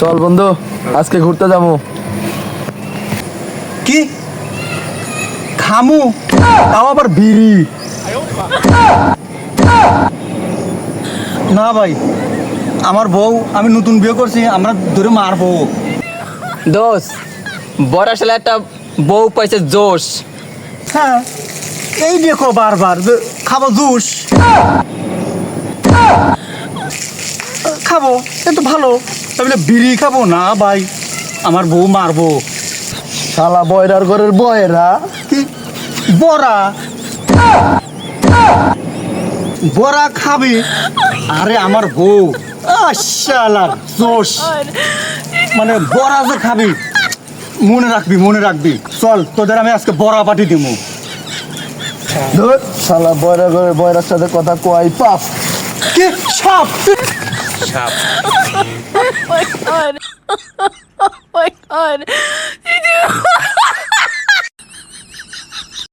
চল বন্ধু, আজকে ঘুরতে যাবো। কি খামু? তাও আবার বিড়ি? না ভাই, আমার বউ, আমি নতুন বিয়ে করছি, আমরা ধরে মারবো। দোষ বড় শালা একটা বউ পাইছে জোশ। হ্যাঁ, এই দেখো বারবার যে খাবো জুস, খাবো কিন্তু ভালো, তাহলে বিড়ি খাবো না ভাই, আমার বউ মারবো। শালা বয়রার ঘরের বয়রা। কি বড়া? বড়া খাবি? আরে আমার বউ শালা জোশ, মানে বড়া যে খাবি, মনে রাখবি মনে রাখবি। চল তোদের আমি আজকে বড়া পাটি দিব। ধুর, শালা বয়রার ঘরের বয়রার সাথে কথা কয় পাপ। কি সাপ? Oh my god. Oh my god.